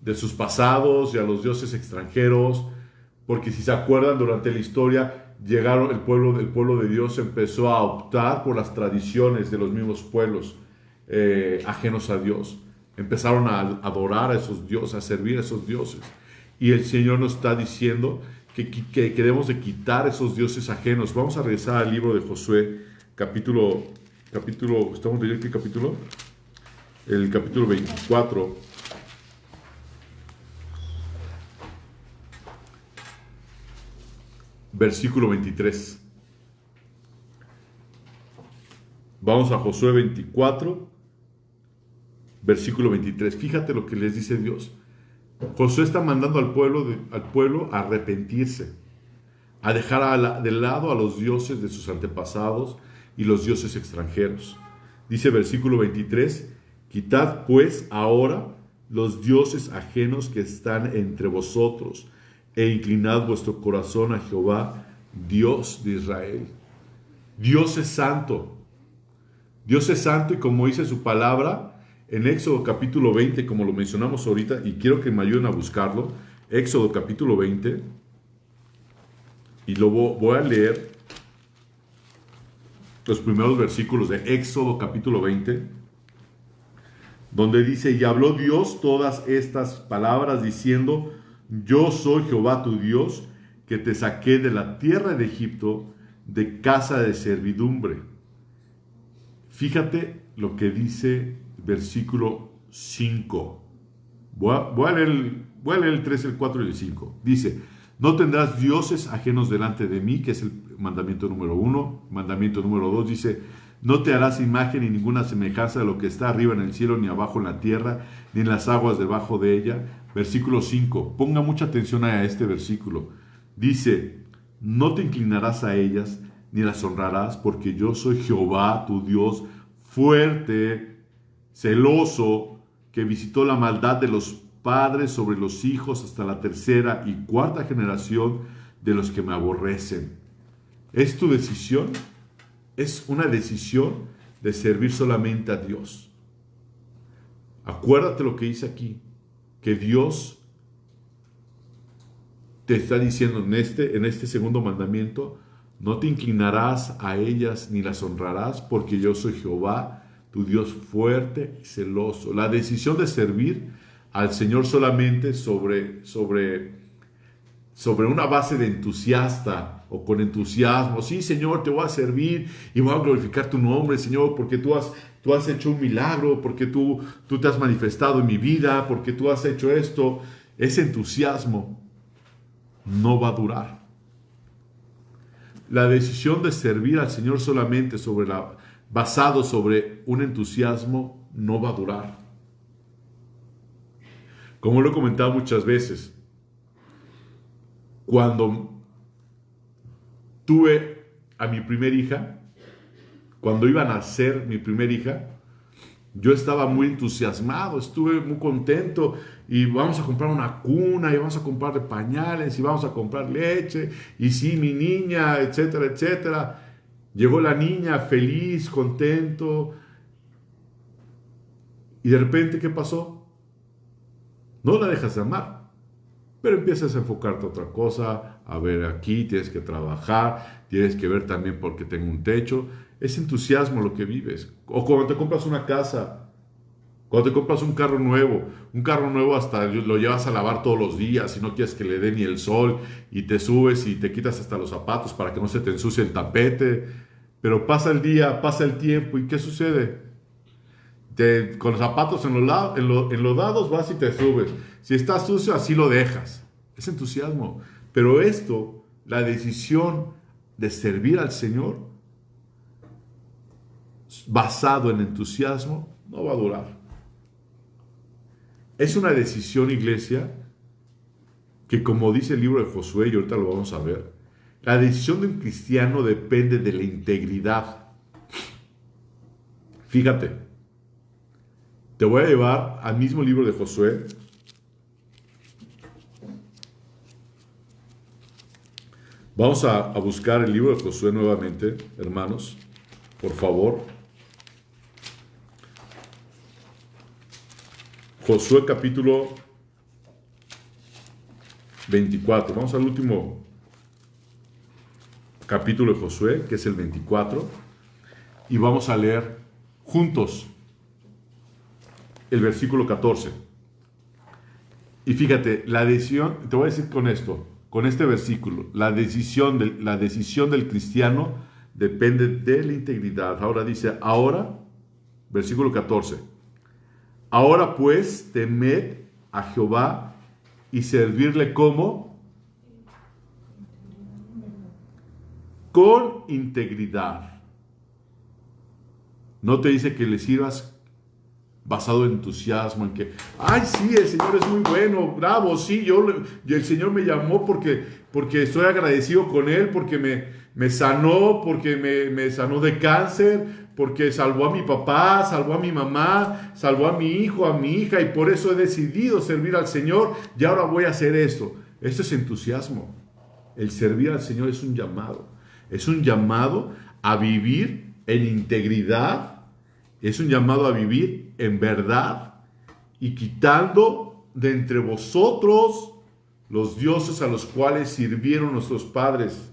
A: de sus pasados y a los dioses extranjeros, porque si se acuerdan, durante la historia llegaron el pueblo de Dios empezó a optar por las tradiciones de los mismos pueblos ajenos a Dios. Empezaron a adorar a esos dioses, a servir a esos dioses. Y el Señor nos está diciendo que debemos de quitar esos dioses ajenos. Vamos a regresar al libro de Josué, capítulo, ¿estamos leyendo qué capítulo? El capítulo 24. Versículo 23. Vamos a Josué 24, versículo 23. Fíjate lo que les dice Dios. Josué está mandando al pueblo a arrepentirse, a dejar de lado a los dioses de sus antepasados y los dioses extranjeros. Dice versículo 23: quitad pues ahora los dioses ajenos que están entre vosotros, e inclinad vuestro corazón a Jehová, Dios de Israel. Dios es santo. Dios es santo, y como dice su palabra en Éxodo capítulo 20, como lo mencionamos ahorita, y quiero que me ayuden a buscarlo, Éxodo capítulo 20, y lo voy a leer los primeros versículos de Éxodo capítulo 20, donde dice: y habló Dios todas estas palabras diciendo: yo soy Jehová tu Dios, que te saqué de la tierra de Egipto, de casa de servidumbre. Fíjate lo que dice versículo 5. Voy a leer el 3, el 4 y el 5. Dice: no tendrás dioses ajenos delante de mí, que es el mandamiento número 1. Mandamiento número 2 dice: no te harás imagen ni ninguna semejanza de lo que está arriba en el cielo, ni abajo en la tierra, ni en las aguas debajo de ella. Versículo 5. Ponga mucha atención a este versículo. Dice: no te inclinarás a ellas, ni las honrarás, porque yo soy Jehová tu Dios, fuerte, celoso, que visitó la maldad de los padres sobre los hijos hasta la tercera y cuarta generación de los que me aborrecen. ¿Es tu decisión? Es una decisión de servir solamente a Dios. Acuérdate lo que dice aquí, que Dios te está diciendo en este segundo mandamiento: no te inclinarás a ellas ni las honrarás, porque yo soy Jehová, tu Dios fuerte y celoso. La decisión de servir al Señor solamente sobre una base de entusiasta o con entusiasmo. Sí, Señor, te voy a servir y voy a glorificar tu nombre, Señor, porque tú has hecho un milagro, porque tú te has manifestado en mi vida, porque tú has hecho esto. Ese entusiasmo no va a durar. La decisión de servir al Señor solamente basado sobre un entusiasmo no va a durar. Como lo he comentado muchas veces, cuando tuve a mi primera hija, cuando iba a nacer mi primera hija, yo estaba muy entusiasmado, estuve muy contento y vamos a comprar una cuna y vamos a comprar pañales y vamos a comprar leche y sí, mi niña, etcétera, etcétera. Llegó la niña feliz, contento y de repente, ¿qué pasó? No la dejas de amar, pero empiezas a enfocarte a otra cosa, a ver aquí, tienes que trabajar, tienes que ver también porque tengo un techo. Es entusiasmo lo que vives. O cuando te compras una casa, cuando te compras un carro nuevo hasta lo llevas a lavar todos los días y no quieres que le dé ni el sol y te subes y te quitas hasta los zapatos para que no se te ensucie el tapete. Pero pasa el día, pasa el tiempo y ¿qué sucede? Con los zapatos enlodados vas y te subes. Si está sucio, así lo dejas. Es entusiasmo. Pero esto, la decisión de servir al Señor, basado en entusiasmo, no va a durar. Es una decisión, iglesia, que como dice el libro de Josué, y ahorita lo vamos a ver, la decisión de un cristiano depende de la integridad. Fíjate. Te voy a llevar al mismo libro de Josué. Vamos a buscar el libro de Josué nuevamente, hermanos, por favor. Josué capítulo 24. Vamos al último capítulo de Josué, que es el 24, y vamos a leer juntos el versículo 14. Y fíjate, la decisión, te voy a decir con esto, con este versículo, la decisión del cristiano depende de la integridad. Ahora dice, versículo 14, ahora pues temed a Jehová y servirle como con integridad. No te dice que le sirvas basado en entusiasmo, en que, ay, sí, el Señor es muy bueno, bravo, sí, el Señor me llamó porque estoy agradecido con Él, porque me sanó, porque me sanó de cáncer, porque salvó a mi papá, salvó a mi mamá, salvó a mi hijo, a mi hija, y por eso he decidido servir al Señor, y ahora voy a hacer esto. Esto es entusiasmo. El servir al Señor es un llamado a vivir en integridad, es un llamado a vivir en verdad y quitando de entre vosotros los dioses a los cuales sirvieron nuestros padres.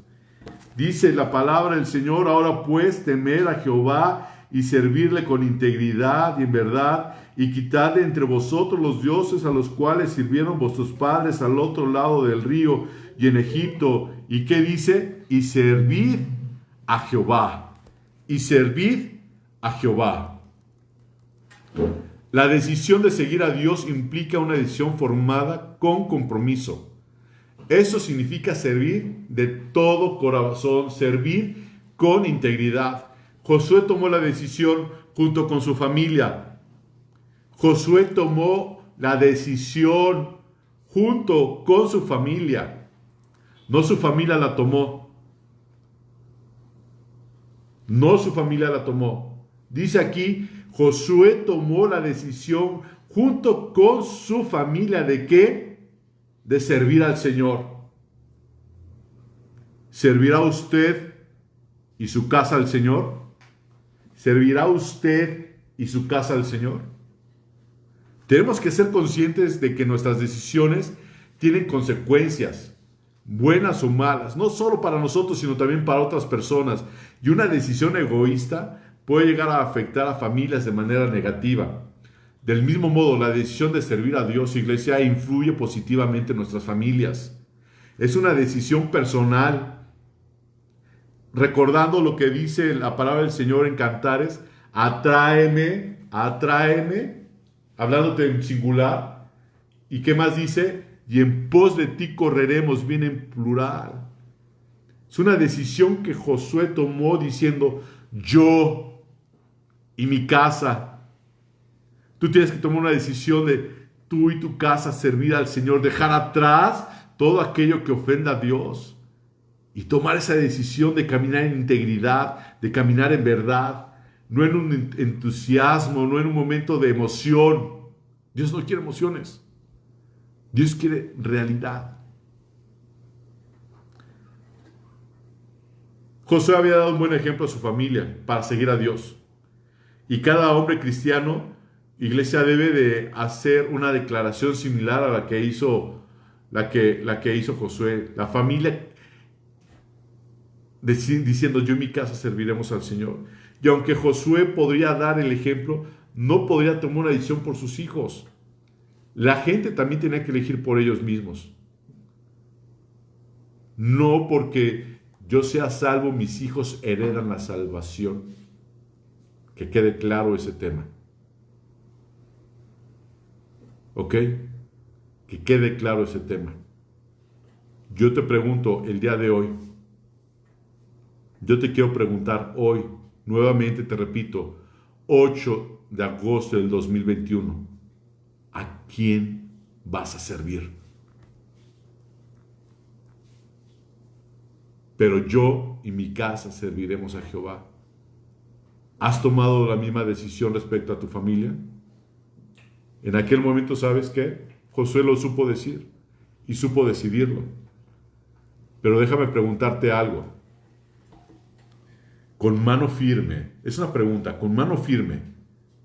A: Dice la palabra del Señor, ahora pues temed a Jehová y servirle con integridad y en verdad y quitad de entre vosotros los dioses a los cuales sirvieron vuestros padres al otro lado del río y en Egipto. ¿Y qué dice? Y servid a Jehová. Y servid a Jehová. La decisión de seguir a Dios implica una decisión formada con compromiso. Eso significa servir de todo corazón, servir con integridad. Josué tomó la decisión junto con su familia. Josué tomó la decisión junto con su familia. No su familia la tomó. No su familia la tomó. Dice aquí, Josué tomó la decisión junto con su familia ¿de qué? De servir al Señor. ¿Servirá usted y su casa al Señor? ¿Servirá usted y su casa al Señor? Tenemos que ser conscientes de que nuestras decisiones tienen consecuencias, buenas o malas, no solo para nosotros, sino también para otras personas. Y una decisión egoísta puede llegar a afectar a familias de manera negativa. Del mismo modo, la decisión de servir a Dios, iglesia, influye positivamente en nuestras familias. Es una decisión personal recordando lo que dice la palabra del Señor en Cantares, atráeme, atráeme, hablándote en singular. ¿Y qué más dice? Y en pos de ti correremos, viene en plural. Es una decisión que Josué tomó diciendo, yo y mi casa. Tú tienes que tomar una decisión de tú y tu casa servir al Señor, dejar atrás todo aquello que ofenda a Dios y tomar esa decisión de caminar en integridad, de caminar en verdad, no en un entusiasmo, no en un momento de emoción. Dios no quiere emociones. Dios quiere realidad. Josué había dado un buen ejemplo a su familia para seguir a Dios. Y cada hombre cristiano, iglesia, debe de hacer una declaración similar a la que hizo Josué. La familia diciendo, yo y mi casa serviremos al Señor. Y aunque Josué podría dar el ejemplo, no podría tomar una decisión por sus hijos. La gente también tenía que elegir por ellos mismos. No porque yo sea salvo, mis hijos heredan la salvación. Que quede claro ese tema. ¿Ok? Que quede claro ese tema. Yo te pregunto el día de hoy, yo te quiero preguntar hoy, nuevamente te repito, 8 de agosto del 2021, ¿a quién vas a servir? Pero yo y mi casa serviremos a Jehová. ¿Has tomado la misma decisión respecto a tu familia? En aquel momento, ¿sabes qué? Josué lo supo decir y supo decidirlo. Pero déjame preguntarte algo. Con mano firme, es una pregunta, con mano firme,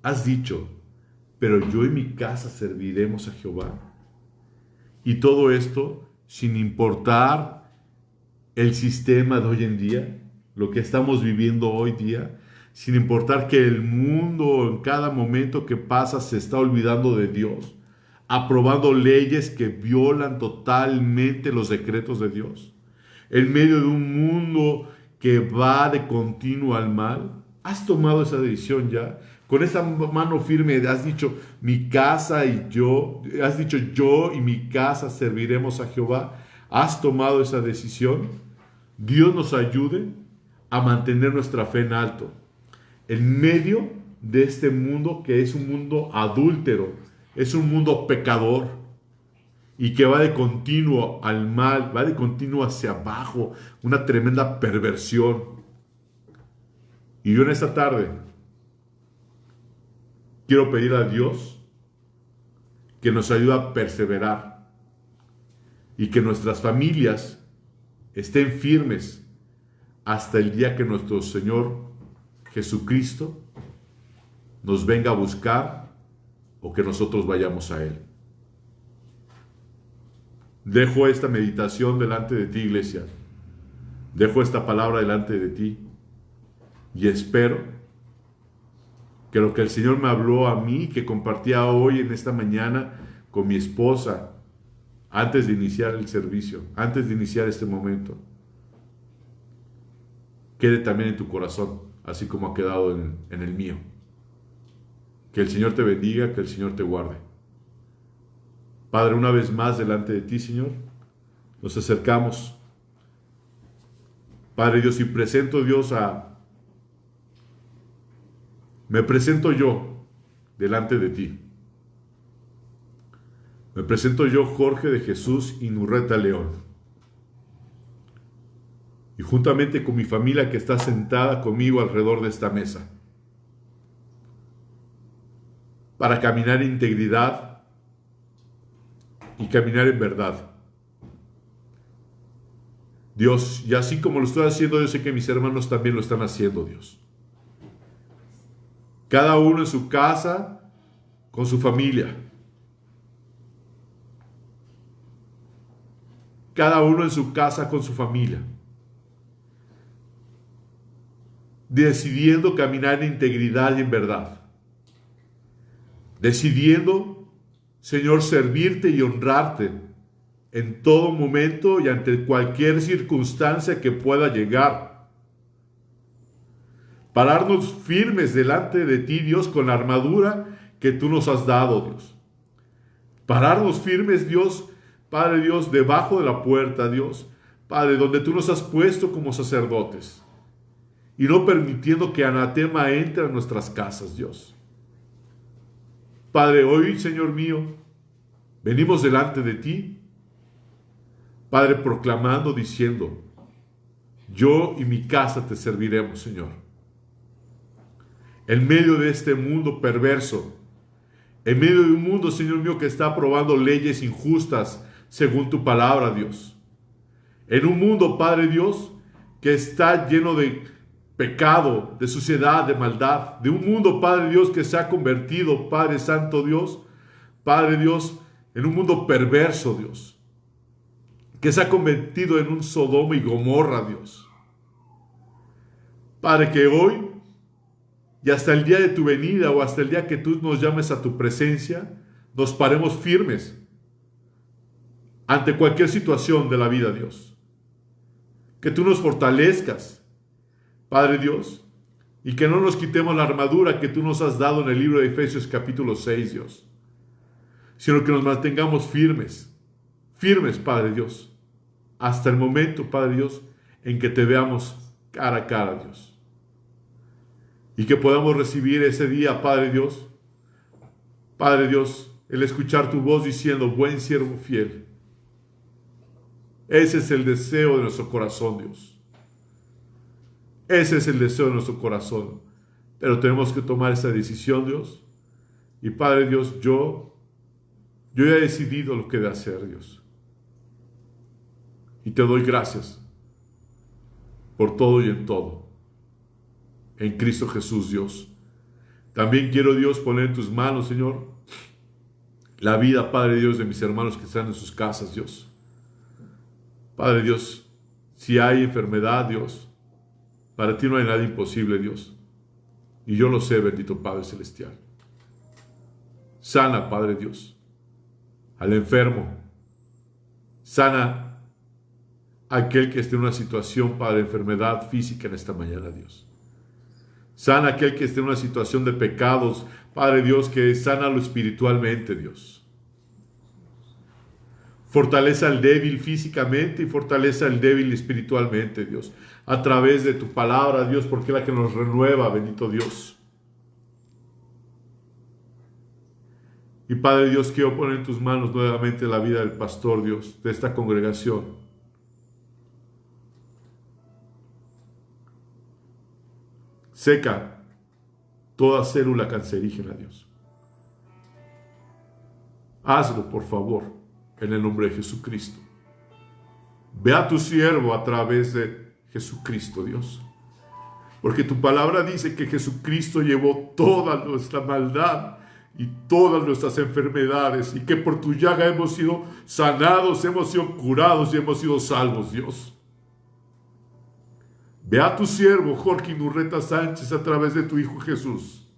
A: has dicho, pero yo y mi casa serviremos a Jehová. Y todo esto sin importar el sistema de hoy en día, lo que estamos viviendo hoy día, sin importar que el mundo en cada momento que pasa se está olvidando de Dios, aprobando leyes que violan totalmente los decretos de Dios, en medio de un mundo que va de continuo al mal. ¿Has tomado esa decisión ya? Con esa mano firme has dicho, mi casa y yo, has dicho, yo y mi casa serviremos a Jehová. ¿Has tomado esa decisión? Dios nos ayude a mantener nuestra fe en alto, en medio de este mundo que es un mundo adúltero, es un mundo pecador y que va de continuo al mal, va de continuo hacia abajo, una tremenda perversión. Y yo en esta tarde quiero pedir a Dios que nos ayude a perseverar y que nuestras familias estén firmes hasta el día que nuestro Señor Jesucristo nos venga a buscar o que nosotros vayamos a Él. Dejo esta meditación delante de ti, iglesia. Dejo esta palabra delante de ti y espero que lo que el Señor me habló a mí, que compartía hoy en esta mañana con mi esposa, antes de iniciar el servicio, antes de iniciar este momento, quede también en tu corazón, así como ha quedado en el mío. Que el Señor te bendiga, que el Señor te guarde. Padre, una vez más delante de ti, Señor, nos acercamos. Padre Dios, y presento, Dios, me presento yo delante de ti. Me presento yo, Jorge de Jesús Inurreta León. Y juntamente con mi familia que está sentada conmigo alrededor de esta mesa, para caminar en integridad y caminar en verdad. Dios, y así como lo estoy haciendo, yo sé que mis hermanos también lo están haciendo, Dios. Cada uno en su casa, con su familia. Cada uno en su casa, con su familia. Decidiendo caminar en integridad y en verdad. Decidiendo, Señor, servirte y honrarte en todo momento y ante cualquier circunstancia que pueda llegar. Pararnos firmes delante de ti, Dios, con la armadura que tú nos has dado, Dios. Pararnos firmes, Dios, Padre Dios, debajo de la puerta, Dios, Padre, donde tú nos has puesto como sacerdotes. Y no permitiendo que anatema entre a nuestras casas, Dios. Padre, hoy, Señor mío, venimos delante de ti, Padre, proclamando, diciendo, yo y mi casa te serviremos, Señor. En medio de este mundo perverso, en medio de un mundo, Señor mío, que está aprobando leyes injustas según tu palabra, Dios. En un mundo, Padre Dios, que está lleno de pecado, de suciedad, de maldad. De un mundo, Padre Dios, que se ha convertido, Padre Santo Dios, Padre Dios, en un mundo perverso, Dios. Que se ha convertido en un Sodoma y Gomorra, Dios. Padre, que hoy y hasta el día de tu venida o hasta el día que tú nos llames a tu presencia, nos paremos firmes ante cualquier situación de la vida, Dios. Que tú nos fortalezcas, Padre Dios, y que no nos quitemos la armadura que tú nos has dado en el libro de Efesios capítulo 6, Dios, sino que nos mantengamos firmes, Padre Dios, hasta el momento, Padre Dios, en que te veamos cara a cara, Dios. Y que podamos recibir ese día, Padre Dios, el escuchar tu voz diciendo, buen siervo fiel. Ese es el deseo de nuestro corazón, Dios. Ese es el deseo de nuestro corazón. Pero tenemos que tomar esa decisión, Dios. Y Padre Dios, yo ya he decidido lo que he de hacer, Dios. Y te doy gracias por todo y en todo. En Cristo Jesús, Dios. También quiero, Dios, poner en tus manos, Señor, la vida, Padre Dios, de mis hermanos que están en sus casas, Dios. Padre Dios, si hay enfermedad, Dios, para ti no hay nada imposible, Dios. Y yo lo sé, bendito Padre Celestial. Sana, Padre Dios, al enfermo. Sana a aquel que esté en una situación, Padre, de enfermedad física en esta mañana, Dios. Sana a aquel que esté en una situación de pecados, Padre Dios, que sánalo espiritualmente, Dios. Fortalece al débil físicamente y fortalece al débil espiritualmente, Dios. A través de tu palabra, Dios, porque es la que nos renueva, bendito Dios. Y Padre Dios, quiero poner en tus manos nuevamente la vida del pastor, Dios, de esta congregación. Seca toda célula cancerígena, Dios. Hazlo, por favor, en el nombre de Jesucristo. Ve a tu siervo a través de Jesucristo, Dios. Porque tu palabra dice que Jesucristo llevó toda nuestra maldad y todas nuestras enfermedades, y que por tu llaga hemos sido sanados, hemos sido curados y hemos sido salvos, Dios. Ve a tu siervo Jorge Inurreta Sánchez a través de tu Hijo Jesús.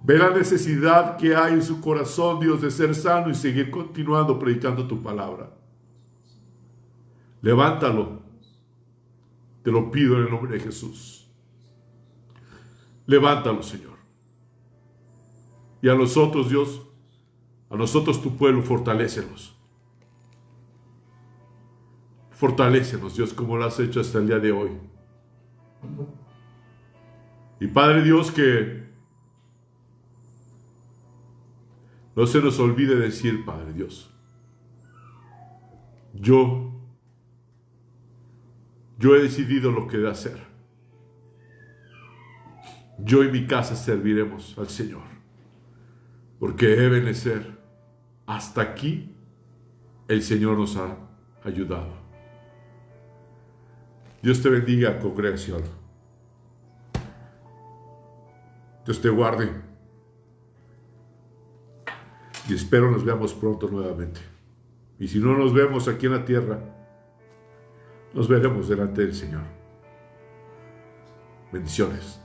A: Ve la necesidad que hay en su corazón, Dios, de ser sano y seguir continuando predicando tu palabra. Levántalo. Te lo pido en el nombre de Jesús. Levántalo, Señor. Y a nosotros, Dios, a nosotros tu pueblo, fortalécenos. Fortalécenos, Dios, como lo has hecho hasta el día de hoy. Y Padre Dios, que no se nos olvide decir, Padre Dios, yo he decidido lo que he de hacer. Yo y mi casa serviremos al Señor, porque Ebenezer, hasta aquí el Señor nos ha ayudado. Dios te bendiga, congregación. Dios te guarde. Y espero nos veamos pronto nuevamente. Y si no nos vemos aquí en la tierra, nos veremos delante del Señor. Bendiciones.